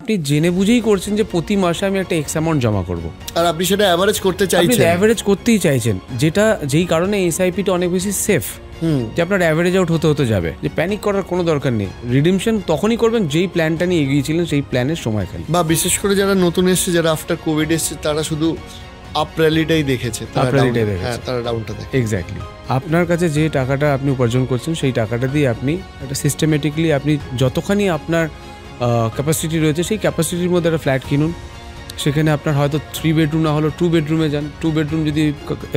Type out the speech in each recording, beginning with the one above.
আপনি জেনে বুঝেই করছেন যে প্রতি মাসে আমি একটা এক্স অ্যামাউন্ট জমা করব, আর আপনি সেটা অ্যাভারেজ করতে চাইছেন, আপনি অ্যাভারেজ করতেই চাইছেন, যেই কারণে এসআইপিটা অনেক বেশি সেফ, যে আপনার অ্যাভারেজ আউট হতে যাবে, যে প্যানিক করার কোনো দরকার নেই। রিডিমশন তখনই করবেন যেই প্ল্যানটা নিয়ে এগিয়েছিলেন সেই প্ল্যানের সময় খালি। বা বিশেষ করে যারা নতুন এসছে, যারা আফটার কোভিড এসছে, তারা শুধু আপ র্যালিটাই দেখেছে, তারা ডাউনটা দেখে। এক্স্যাক্টলি। আপনার কাছে যে টাকাটা আপনি উপার্জন করছেন সেই টাকাটা দিয়ে আপনি একটা সিস্টেমেটিকলি আপনি যতখানি আপনার ক্যাপাসিটি রয়েছে সেই ক্যাপাসিটির মধ্যে একটা ফ্ল্যাট কিনুন। সেখানে আপনার হয়তো 3 বেডরুম না হলো 2 বেডরুমে যান, 2 বেডরুম যদি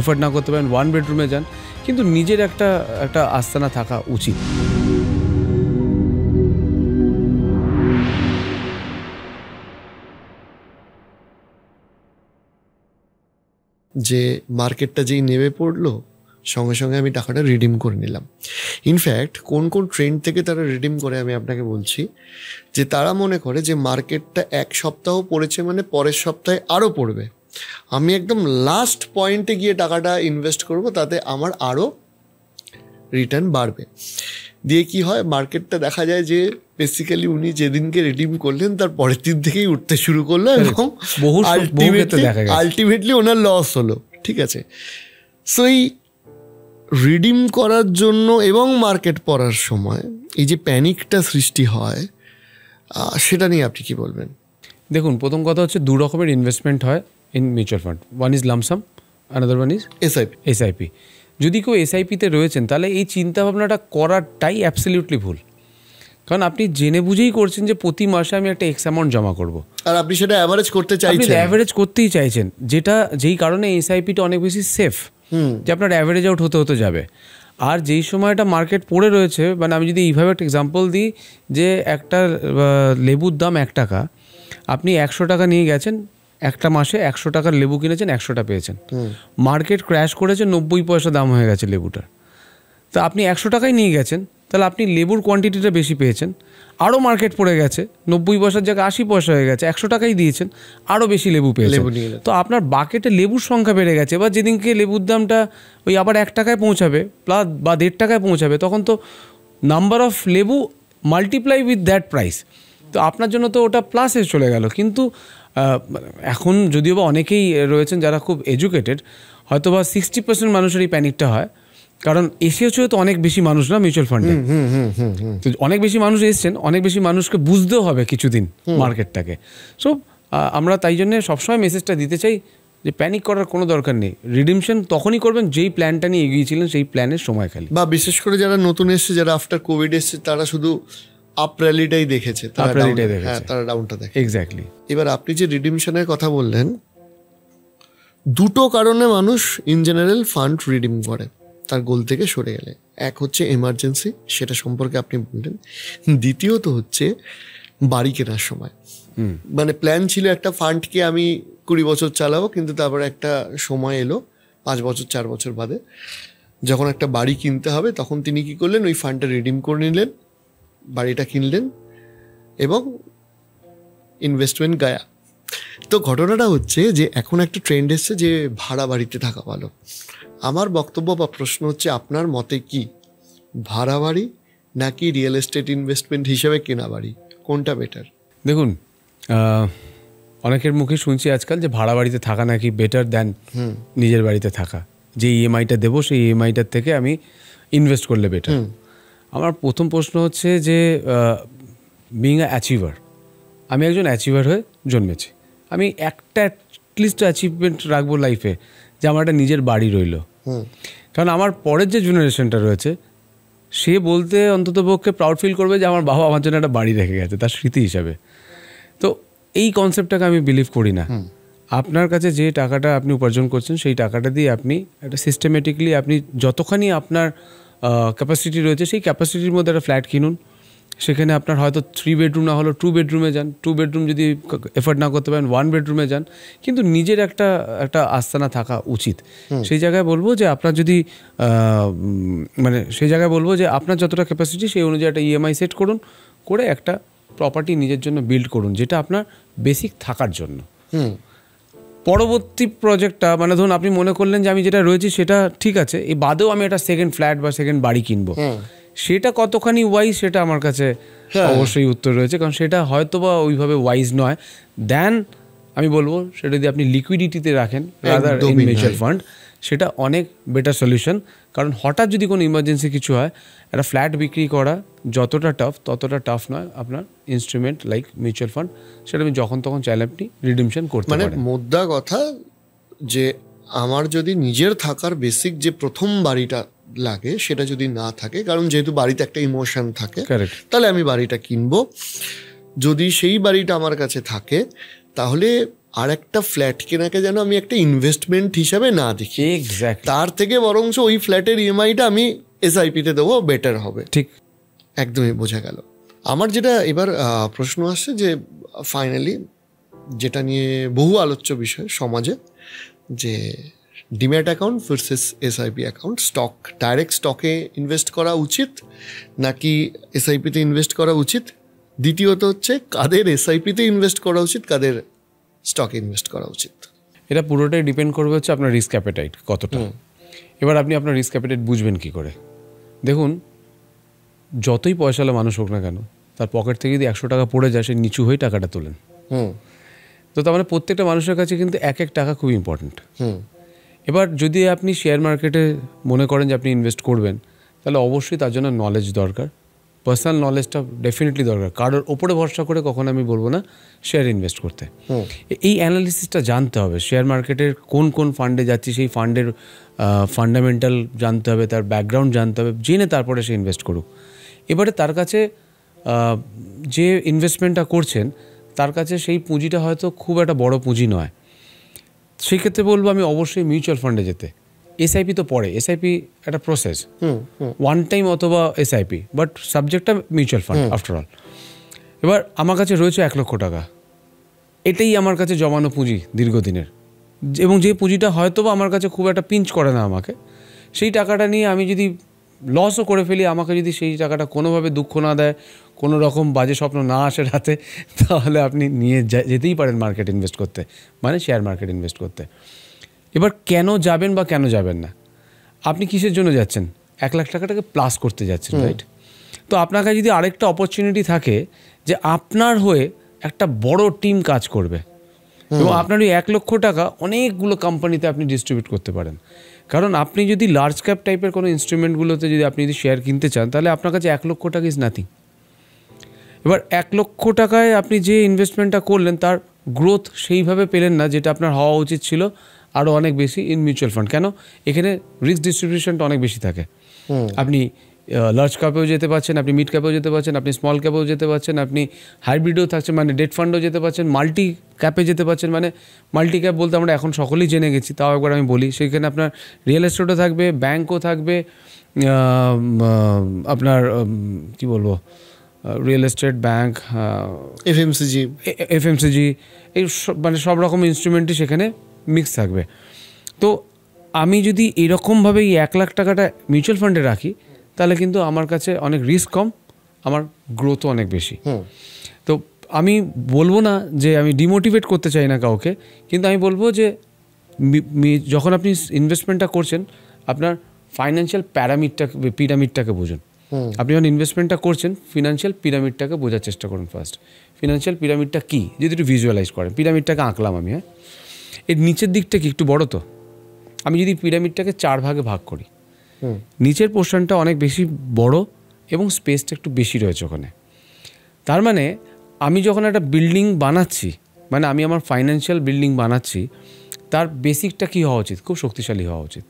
এফোর্ড না করতে পারেন 1 বেডরুমে যান, কিন্তু নিজের একটা আস্তানা থাকা উচিত। যে মার্কেটটা যেই নেমে পড়লো, সঙ্গে সঙ্গে আমি টাকাটা রিডিম করে নিলাম। ইনফ্যাক্ট কোন কোন ট্রেন্ড থেকে তারা রিডিম করে আমি আপনাকে বলছি, যে তারা মনে করে যে মার্কেটটা এক সপ্তাহ পড়েছে মানে পরের সপ্তাহে আরও পড়বে, আমি একদম লাস্ট পয়েন্টে গিয়ে টাকাটা ইনভেস্ট করব, তাতে আমার আরও রিটার্ন বাড়বে। দিয়ে কি হয়, মার্কেটটা দেখা যায় যে বেসিক্যালি উনি যেদিনকে রিডিম করলেন তার পরের দিন থেকেই উঠতে শুরু করলো এবং আলটিমেটলি ওনার লস হলো। ঠিক আছে, সো এই রিডিম করার জন্য এবং মার্কেট পড়ার সময় এই যে প্যানিকটা সৃষ্টি হয়, সেটা নিয়ে আপনি কি বলবেন? দেখুন, প্রথম কথা হচ্ছে 2 রকমের ইনভেস্টমেন্ট হয় in mutual fund. One is lump sum, another one is SIP. যদি কেউ এসআইপিতে রয়েছেন তাহলে এই চিন্তাভাবনাটা করাটাই অ্যাবসলিউটলি ভুল, কারণ আপনি জেনে বুঝেই করছেন যে প্রতি মাসে আমি একটা এক্স অ্যামাউন্ট জমা করব, আর আপনি সেটা অ্যাভারেজ করতে চাইছেন, আপনি অ্যাভারেজ করতেই চাইছেন, যেই কারণে এসআইপিটা অনেক বেশি সেফ, যে আপনার অ্যাভারেজ আউট হতে যাবে। আর যেই সময়টা মার্কেট পড়ে রয়েছে, মানে আমি যদি এইভাবে একটা এক্সাম্পল দিই, যে একটা লেবুর দাম 1 টাকা, আপনি 100 টাকা নিয়ে গেছেন, একটা মাসে 100 টাকার লেবু কিনেছেন, 100টা পেয়েছেন। মার্কেট ক্র্যাশ করেছে, 90 পয়সা দাম হয়ে গেছে লেবুটার, তো আপনি 100 টাকায় নিয়ে গেছেন, তাহলে আপনি লেবুর কোয়ান্টিটিটা বেশি পেয়েছেন। আরও মার্কেট পড়ে গেছে, 90 পয়সার জায়গায় 80 পয়সা হয়ে গেছে, 100 টাকাই দিয়েছেন, আরও বেশি লেবু পেয়েছেন, তো আপনার বাকেটে লেবুর সংখ্যা বেড়ে গেছে। এবার যেদিনকে লেবুর দামটা ওই আবার 1 টাকায় পৌঁছাবে প্লাস বা 1.5 টাকায় পৌঁছাবে, তখন তো নাম্বার অফ লেবু মাল্টিপ্লাই উইথ দ্যাট প্রাইস, তো আপনার জন্য তো ওটা প্লাসে চলে গেল। কিন্তু এখন যদিও বা অনেকেই রয়েছেন যারা খুব এডুকেটেড, হয়তো বা 60% মানুষের এই প্যানিকটা হয়, কারণ এসেও তো অনেক বেশি মানুষ না মিউচুয়াল ফান্ডে, তো অনেক বেশি মানুষ এসছেন, অনেক বেশি মানুষকে বুঝতেও হবে কিছুদিন মার্কেটটাকে। সো আমরা তাই জন্য সবসময় মেসেজটা দিতে চাই যে প্যানিক করার কোনো দরকার নেই। রিডিমশন তখনই করবেন যেই প্ল্যানটা নিয়ে এগিয়েছিলেন সেই প্ল্যানের সময় খালি। বা বিশেষ করে যারা নতুন এসছে, যারা আফটার কোভিড এসছে, তারা শুধু আপ র্যালিটাই দেখেছে, তারা ডাউনটা দেখে। এক্স্যাক্টলি। এবার আপনি যে রিডিমশনের কথা বললেন, 2টো কারণে মানুষ ইন জেনারেল ফান্ড রিডিম করে তার গোল থেকে সরে গেলে। এক হচ্ছে এমার্জেন্সি, সেটা সম্পর্কে আপনি বললেন। দ্বিতীয়ত হচ্ছে বাড়ি কেনার সময়, মানে প্ল্যান ছিল একটা ফান্ডকে আমি 20 বছর চালাবো, কিন্তু তারপরে একটা সময় এলো 5 বছর 4 বছর বাদে যখন একটা বাড়ি কিনতে হবে, তখন তিনি কি করলেন, ওই ফান্ডটা রিডিম করে নিলেন, বাড়িটা কিনলেন এবং ইনভেস্টমেন্ট গায়া। তো ঘটনাটা হচ্ছে যে এখন একটা ট্রেন্ড এসছে যে ভাড়া বাড়িতে থাকা ভালো। আমার বক্তব্য বা প্রশ্ন হচ্ছে, আপনার মতে কি ভাড়া বাড়ি নাকি রিয়েল এস্টেট ইনভেস্টমেন্ট হিসেবে কেনা বাড়ি, কোনটা বেটার? দেখুন, অনেকের মুখে শুনছি আজকাল যে ভাড়া বাড়িতে থাকা নাকি বেটার দ্যান নিজের বাড়িতে থাকা, যে ইএমআইটা দেবো সেই ইএমআইটার থেকে আমি ইনভেস্ট করলে বেটার। আমার প্রথম প্রশ্ন হচ্ছে যে বিং আ অ্যাচিভার, আমি একজন অ্যাচিভার হয়ে জন্মেছি, আমি একটা অ্যাটলিস্ট অ্যাচিভমেন্ট রাখবো লাইফে, যে আমার একটা নিজের বাড়ি রইল। কারণ আমার পরের যে জেনারেশনটা রয়েছে সে বলতে অন্ততপক্ষে প্রাউড ফিল করবে যে আমার বাবা আমার জন্য একটা বাড়ি রেখে গেছে তার স্মৃতি হিসাবে। তো এই কনসেপ্টটাকে আমি বিলিভ করি না। আপনার কাছে যে টাকাটা আপনি উপার্জন করছেন সেই টাকাটা দিয়ে আপনি একটা সিস্টেমেটিকলি আপনি যতখানি আপনার ক্যাপাসিটি রয়েছে সেই ক্যাপাসিটির মধ্যে একটা ফ্ল্যাট কিনুন। সেখানে আপনার হয়তো 3 বেডরুম না হলো 2 বেডরুমে যান, 2 বেডরুম যদি এফোর্ড না করতে পারেন 1 বেডরুমে যান, কিন্তু নিজের একটা আস্তানা থাকা উচিত। সেই জায়গায় বলবো যে আপনার যদি সেই জায়গায় বলবো যে আপনার যতটা ক্যাপাসিটি সেই অনুযায়ী একটা ইএমআই সেট করুন, করে একটা প্রপার্টি নিজের জন্য বিল্ড করুন, যেটা আপনার বেসিক থাকার জন্য। পরবর্তী প্রজেক্টটা, মানে ধরুন আপনি মনে করলেন যে আমি যেটা রয়েছি সেটা ঠিক আছে, এই বাদেও আমি একটা সেকেন্ড ফ্ল্যাট বা সেকেন্ড বাড়ি কিনবো, সেটা কতখানি ওয়াইজ সেটা আমার কাছে অবশ্যই উত্তর রয়েছে, কারণ সেটা হয়তো বা ওইভাবে ওয়াইজ নয়। দেন আমি বলবো সেটা যদি আপনি লিকুইডিটিতে রাখেন রাদার ইন মিউচুয়াল ফান্ড, সেটা অনেক বেটার সলিউশন। কারণ হঠাৎ যদি কোনো ইমার্জেন্সি কিছু হয়, একটা ফ্ল্যাট বিক্রি করা যতটা টাফ ততটা টাফ নয় আপনার ইনস্ট্রুমেন্ট লাইক মিউচুয়াল ফান্ড। সেটা আপনি যখন তখন চাইলে আপনি রিডিমশন করতে পারেন। মানে মোদ্দা কথা যে আমার যদি নিজের থাকার বেসিক যে প্রথম বাড়িটা লাগে সেটা যদি না থাকে, কারণ যেহেতু বাড়িতে একটা ইমোশন থাকে, তাহলে আমি বাড়িটা কিনবো। যদি সেই বাড়িটা আমার কাছে থাকে তাহলে আর একটা ফ্ল্যাট কেনাকে যেন আমি একটা ইনভেস্টমেন্ট হিসাবে না দেখি, তার থেকে বরঞ্চ ওই ফ্ল্যাটের ইএমআইটা আমি এসআইপিতে দেবো, বেটার হবে। ঠিক, একদমই বোঝা গেল। আমার যেটা এবার প্রশ্ন আসছে যে ফাইনালি যেটা নিয়ে বহু আলোচ্য বিষয় সমাজে, যে demat account versus SIP account, stock direct স্টকে ইনভেস্ট করা উচিত নাকি এসআইপিতে ইনভেস্ট করা উচিত, দ্বিতীয়ত হচ্ছে কাদের এসআইপিতে ইনভেস্ট করা উচিত, কাদের স্টকে ইনভেস্ট করা উচিত। এটা পুরোটাই ডিপেন্ড করবে হচ্ছে আপনার রিস্ক অ্যাপেটাইট কতটা। এবার আপনি আপনার রিস্ক অ্যাপেটাইট বুঝবেন কি করে? দেখুন, যতই পয়সাওয়ালা মানুষ হোক না কেন, তার পকেট থেকে যদি 100 টাকা পড়ে যায়, সে নিচু হয়ে টাকাটা তোলেন। তো তার মানে প্রত্যেকটা মানুষের কাছে কিন্তু এক এক টাকা খুব ইম্পর্টেন্ট। এবার যদি আপনি শেয়ার মার্কেটে মনে করেন যে আপনি ইনভেস্ট করবেন, তাহলে অবশ্যই তার জন্য নলেজ দরকার, পার্সোনাল নলেজটা ডেফিনেটলি দরকার। কারোর ওপরে ভরসা করে কখনো আমি বলবো না শেয়ার ইনভেস্ট করতে। এই অ্যানালিসিসটা জানতে হবে, শেয়ার মার্কেটের কোন কোন ফান্ডে যাচ্ছি সেই ফান্ডের ফান্ডামেন্টাল জানতে হবে, তার ব্যাকগ্রাউন্ড জানতে হবে, জেনে তারপরে সে ইনভেস্ট করুক। এবারে তার কাছে যে ইনভেস্টমেন্টটা করছেন তার কাছে সেই পুঁজিটা হয়তো খুব একটা বড় পুঁজি নয়, সেই ক্ষেত্রে বলবো আমি অবশ্যই মিউচুয়াল ফান্ডে যেতে। এসআইপি তো পরে, এসআইপি একটা প্রসেস, ওয়ান টাইম অথবা এসআইপি, বাট সাবজেক্টটা মিউচুয়াল ফান্ড আফটার অল। এবার আমার কাছে রয়েছে 1 লক্ষ টাকা, এটাই আমার কাছে জমানো পুঁজি দীর্ঘদিনের, এবং যে পুঁজিটা হয়তো বা আমার কাছে খুব একটা পিঞ্চ করে না আমাকে, সেই টাকাটা নিয়ে আমি যদি লসও করে ফেলি, আমাকে যদি সেই টাকাটা কোনোভাবে দুঃখ না দেয়, কোনো রকম বাজে স্বপ্ন না আসে রাতে, তাহলে আপনি নিয়ে যেতেই পারেন মার্কেট ইনভেস্ট করতে, মানে শেয়ার মার্কেট ইনভেস্ট করতে। এবার কেন যাবেন বা কেন যাবেন না, আপনি কিসের জন্য যাচ্ছেন? 1 লাখ টাকাটাকে প্লাস করতে যাচ্ছেন, রাইট? তো আপনার কাছে যদি আরেকটা অপরচুনিটি থাকে যে আপনার হয়ে একটা বড় টিম কাজ করবে, এবং আপনার ওই 1 লক্ষ টাকা অনেকগুলো কোম্পানিতে আপনি ডিস্ট্রিবিউট করতে পারেন। কারণ আপনি যদি লার্জ ক্যাপ টাইপের কোনো ইনস্ট্রুমেন্টগুলোতে যদি আপনি যদি শেয়ার কিনতে চান, তাহলে আপনার কাছে 1 লক্ষ টাকা ইজ নাথিং। এবার 1 লক্ষ টাকায় আপনি যে ইনভেস্টমেন্টটা করলেন তার গ্রোথ সেইভাবে পেলেন না যেটা আপনার হওয়া উচিত ছিল, আরও অনেক বেশি ইন মিউচুয়াল ফান্ড। কেন? এখানে রিস্ক ডিস্ট্রিবিউশনটা অনেক বেশি থাকে। আপনি লার্জ ক্যাপেও যেতে পারছেন, আপনি মিড ক্যাপেও যেতে পারছেন, আপনি স্মল ক্যাপেও যেতে পারছেন, আপনি হাইব্রিডেও থাকছেন মানে ডেট ফান্ডও যেতে পারছেন, মাল্টি ক্যাপে যেতে পারছেন। মানে মাল্টি ক্যাপ বলতে আমরা এখন সকলেই জেনে গেছি, তাও একবার আমি বলি, সেখানে আপনার রিয়েল এস্টেটও থাকবে, ব্যাঙ্কও থাকবে, আপনার কি বলবো, রিয়েল এস্টেট, ব্যাঙ্ক, এফএমসিজি, এই মানে সব রকম ইনস্ট্রুমেন্টই সেখানে মিক্স থাকবে। তো আমি যদি এরকমভাবে এই 1 লাখ টাকাটা মিউচুয়াল ফান্ডে রাখি, তাহলে কিন্তু আমার কাছে অনেক রিস্ক কম, আমার গ্রোথও অনেক বেশি। তো আমি বলবো না যে আমি ডিমোটিভেট করতে চাই না কাউকে, কিন্তু আমি বলবো যে যখন আপনি ইনভেস্টমেন্টটা করছেন, আপনার ফাইন্যান্সিয়াল পিরামিডটাকে বুঝুন। আপনি যখন ইনভেস্টমেন্টটা করছেন, ফিনান্সিয়াল পিরামিডটাকে বোঝার চেষ্টা করুন ফার্স্ট। ফিনান্সিয়াল পিরামিডটা কী যদি একটু ভিজুয়ালাইজ করেন, পিরামিডটাকে আঁকলাম আমি, হ্যাঁ, এর নিচের দিকটা কি একটু বড়? তো আমি যদি পিরামিডটাকে 4 ভাগে ভাগ করি, নিচের পোর্শনটা অনেক বেশি বড় এবং স্পেসটা একটু বেশি রয়েছে ওখানে। তার মানে আমি যখন একটা বিল্ডিং বানাচ্ছি, মানে আমি আমার ফাইন্যান্সিয়াল বিল্ডিং বানাচ্ছি, তার বেসিকটা কী হওয়া উচিত? খুব শক্তিশালী হওয়া উচিত।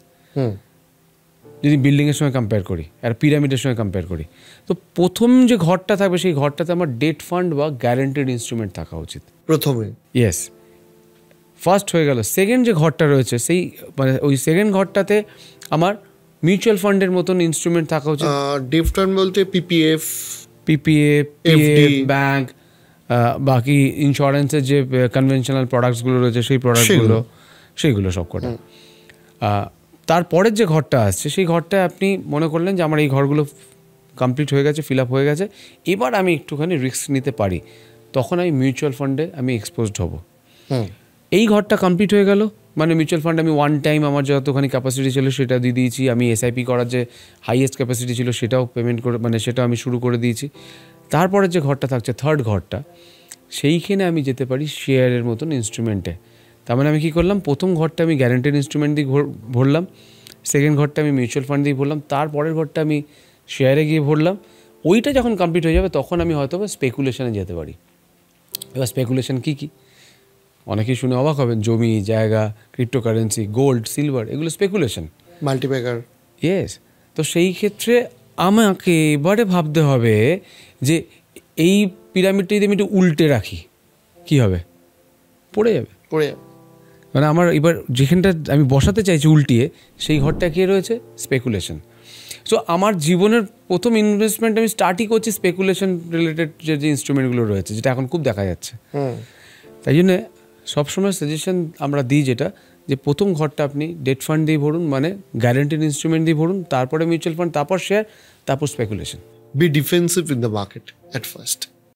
যদি বিল্ডিংয়ের সঙ্গে কম্পেয়ার করি আর পিরামিডের সঙ্গে কম্পেয়ার করি, তো প্রথম যে ঘরটা থাকবে সেই ঘরটাতে আমার ডেট ফান্ড বা গ্যারান্টেড ইনস্ট্রুমেন্ট থাকা উচিত প্রথমে। ইয়েস, ফার্স্ট হয়ে গেল। সেকেন্ড যে ঘরটা রয়েছে, সেই মানে ওই সেকেন্ড ঘরটাতে আমার মিউচুয়াল ফান্ডের মতন ইনস্ট্রুমেন্ট থাকা উচিত। ডেট ফান্ড বলতে পিপিএফ, ব্যাঙ্ক, বাকি ইন্স্যুরেন্সের যে কনভেনশনাল প্রোডাক্টসগুলো রয়েছে সেই প্রোডাক্টগুলো, সেইগুলো সব কটা। তারপরের যে ঘরটা আসছে, সেই ঘরটায় আপনি মনে করলেন যে আমার এই ঘরগুলো কমপ্লিট হয়ে গেছে, ফিল আপ হয়ে গেছে, এবার আমি একটুখানি রিস্ক নিতে পারি, তখন আমি মিউচুয়াল ফান্ডে আমি এক্সপোজড হব। এই ঘরটা কমপ্লিট হয়ে গেল, মানে মিউচুয়াল ফান্ড আমি ওয়ান টাইম আমার যতখানি ক্যাপাসিটি ছিল সেটা দিয়ে দিয়েছি, আমি এসআইপি করার যে হাইয়েস্ট ক্যাপাসিটি ছিল সেটাও পেমেন্ট করে, মানে সেটাও আমি শুরু করে দিয়েছি। তারপরে যে ঘরটা থাকছে থার্ড ঘরটা, সেইখানে আমি যেতে পারি শেয়ারের মতন ইনস্ট্রুমেন্টে। তার মানে আমি কী করলাম, প্রথম ঘরটা আমি গ্যারান্টেড ইনস্ট্রুমেন্ট দিয়ে ভরলাম, সেকেন্ড ঘরটা আমি মিউচুয়াল ফান্ড দিয়ে ভরলাম, তারপরের ঘরটা আমি শেয়ারে গিয়ে ভরলাম। ওইটা যখন কমপ্লিট হয়ে যাবে তখন আমি হয়তো স্পেকুলেশনে যেতে পারি। এবার স্পেকুলেশন কী কী অনেকেই শুনে অবাক হবেন, জমি, জায়গা, ক্রিপ্টোকারেন্সি, গোল্ড, সিলভার, এগুলো স্পেকুলেশন, মাল্টিপ্যাকার। ইয়েস। তো সেই ক্ষেত্রে আমাকে এবারে ভাবতে হবে যে এই পিরামিডটা যদি আমি একটু উল্টে রাখি কী হবে, পড়ে যাবে। মানে আমার এবার যেখানটা আমি বসাতে চাইছি উল্টিয়ে, সেই ঘরটা কে রয়েছে, স্পেকুলেশন। সো আমার জীবনের প্রথম ইনভেস্টমেন্ট আমি স্টার্টই করছি স্পেকুলেশন রিলেটেড যে ইনস্ট্রুমেন্টগুলো রয়েছে, যেটা এখন খুব দেখা যাচ্ছে। তাই জন্যে সবসময় সাজেশন আমরা দিই যেটা, যে প্রথম ঘরটা আপনি ডেট ফান্ড দিয়ে ভরুন, মানে গ্যারান্টিড ইনস্ট্রুমেন্ট দিয়ে ভরুন, তারপরে মিউচুয়াল ফান্ড, তারপর শেয়ার, তারপর speculation. Be defensive in the market at first.